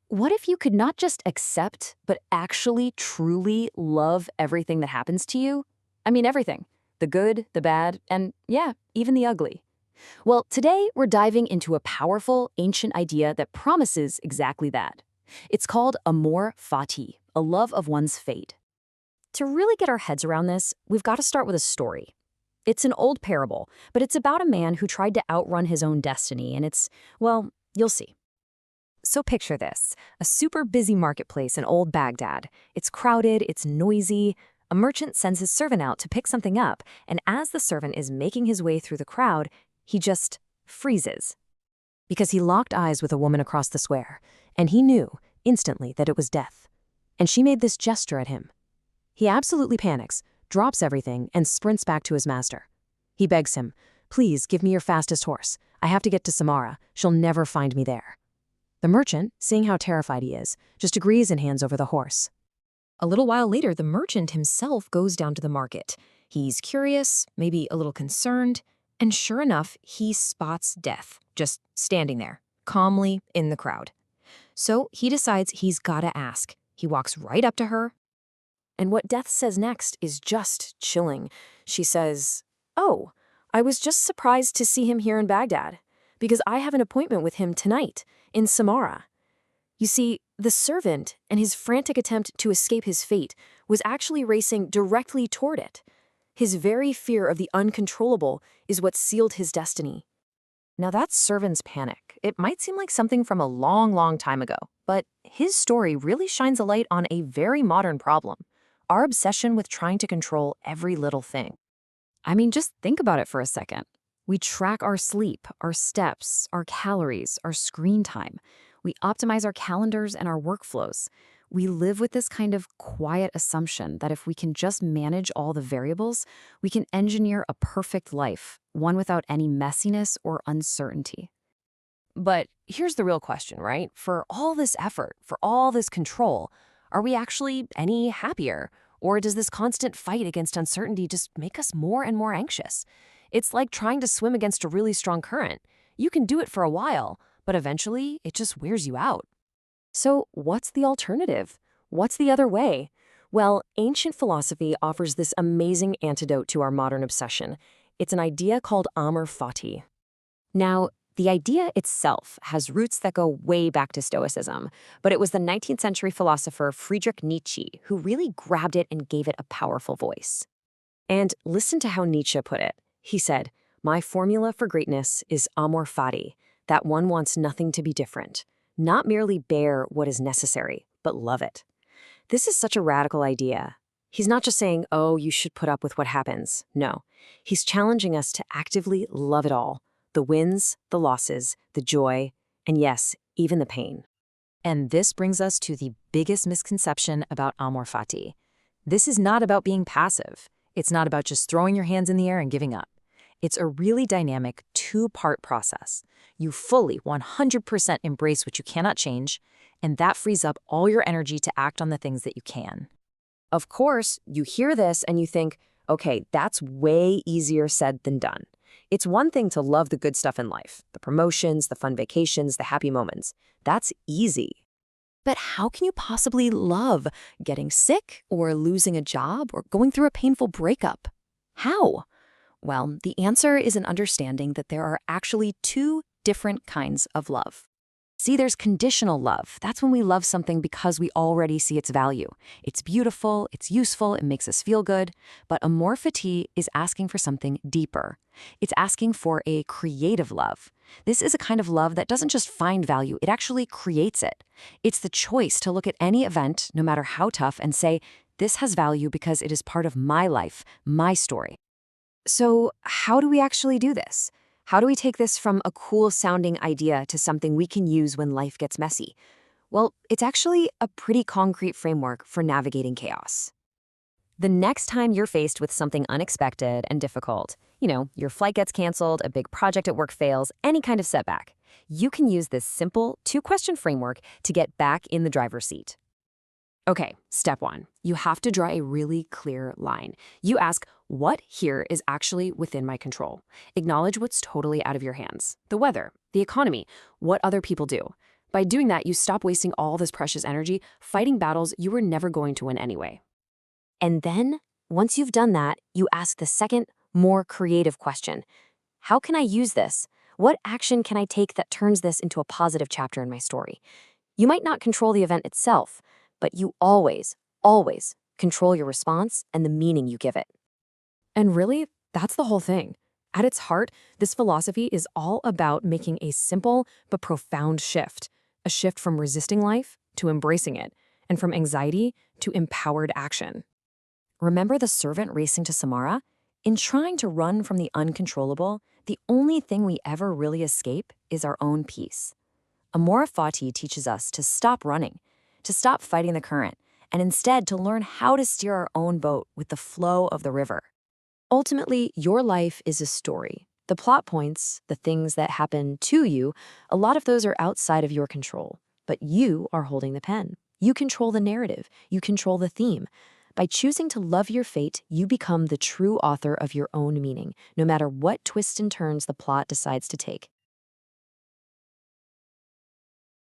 What if you could not just accept, but actually truly love everything that happens to you? I mean, everything. The good, the bad, and yeah, even the ugly. Well, today we're diving into a powerful, ancient idea that promises exactly that. It's called Amor Fati, a love of one's fate. To really get our heads around this, we've got to start with a story. It's an old parable, but it's about a man who tried to outrun his own destiny, and well, you'll see. So picture this, a super busy marketplace in old Baghdad. It's crowded, it's noisy. A merchant sends his servant out to pick something up, and as the servant is making his way through the crowd, he just freezes. Because he locked eyes with a woman across the square, and he knew instantly that it was death. And she made this gesture at him. He absolutely panics, drops everything, and sprints back to his master. He begs him, "Please give me your fastest horse. I have to get to Samara. She'll never find me there." The merchant, seeing how terrified he is, just agrees and hands over the horse. A little while later, the merchant himself goes down to the market. He's curious, maybe a little concerned, and sure enough, he spots Death, just standing there, calmly in the crowd. So he decides he's gotta ask. He walks right up to her, and what Death says next is just chilling. She says, "Oh, I was just surprised to see him here in Baghdad, because I have an appointment with him tonight, in Samara." You see, the servant and his frantic attempt to escape his fate was actually racing directly toward it. His very fear of the uncontrollable is what sealed his destiny. Now that's servant's panic. It might seem like something from a long, long time ago, but his story really shines a light on a very modern problem: our obsession with trying to control every little thing. I mean, just think about it for a second. We track our sleep, our steps, our calories, our screen time. We optimize our calendars and our workflows. We live with this kind of quiet assumption that if we can just manage all the variables, we can engineer a perfect life, one without any messiness or uncertainty. But here's the real question, right? For all this effort, for all this control, are we actually any happier? Or does this constant fight against uncertainty just make us more and more anxious? It's like trying to swim against a really strong current. You can do it for a while, but eventually it just wears you out. So what's the alternative? What's the other way? Well, ancient philosophy offers this amazing antidote to our modern obsession. It's an idea called Amor Fati. Now, the idea itself has roots that go way back to Stoicism, but it was the 19th century philosopher Friedrich Nietzsche who really grabbed it and gave it a powerful voice. And listen to how Nietzsche put it. He said, "My formula for greatness is Amor Fati, that one wants nothing to be different, not merely bear what is necessary, but love it." This is such a radical idea. He's not just saying, "Oh, you should put up with what happens." No, he's challenging us to actively love it all: the wins, the losses, the joy, and yes, even the pain. And this brings us to the biggest misconception about Amor Fati. This is not about being passive. It's not about just throwing your hands in the air and giving up. It's a really dynamic two-part process. You fully 100% embrace what you cannot change, and that frees up all your energy to act on the things that you can. Of course, you hear this and you think, okay, that's way easier said than done. It's one thing to love the good stuff in life, the promotions, the fun vacations, the happy moments. That's easy. But how can you possibly love getting sick or losing a job or going through a painful breakup? How? Well, the answer is an understanding that there are actually two different kinds of love. See, there's conditional love. That's when we love something because we already see its value. It's beautiful, it's useful, it makes us feel good. But Amor Fati is asking for something deeper. It's asking for a creative love. This is a kind of love that doesn't just find value, it actually creates it. It's the choice to look at any event, no matter how tough, and say, this has value because it is part of my life, my story. So how do we actually do this? How do we take this from a cool-sounding idea to something we can use when life gets messy? Well, it's actually a pretty concrete framework for navigating chaos. The next time you're faced with something unexpected and difficult, your flight gets canceled, a big project at work fails, any kind of setback, you can use this simple two-question framework to get back in the driver's seat. Okay, step one, you have to draw a really clear line. You ask, what here is actually within my control? Acknowledge what's totally out of your hands. The weather, the economy, what other people do. By doing that, you stop wasting all this precious energy fighting battles you were never going to win anyway. And then, once you've done that, you ask the second, more creative question. How can I use this? What action can I take that turns this into a positive chapter in my story? You might not control the event itself, but you always control your response and the meaning you give it. And really, that's the whole thing. At its heart, this philosophy is all about making a simple but profound shift. A shift from resisting life to embracing it, and from anxiety to empowered action. Remember the servant racing to Samara? In trying to run from the uncontrollable, the only thing we ever really escape is our own peace. Amor Fati teaches us to stop running, to stop fighting the current, and instead to learn how to steer our own boat with the flow of the river. Ultimately, your life is a story. The plot points, the things that happen to you, a lot of those are outside of your control. But you are holding the pen. You control the narrative. You control the theme. By choosing to love your fate, you become the true author of your own meaning, no matter what twists and turns the plot decides to take.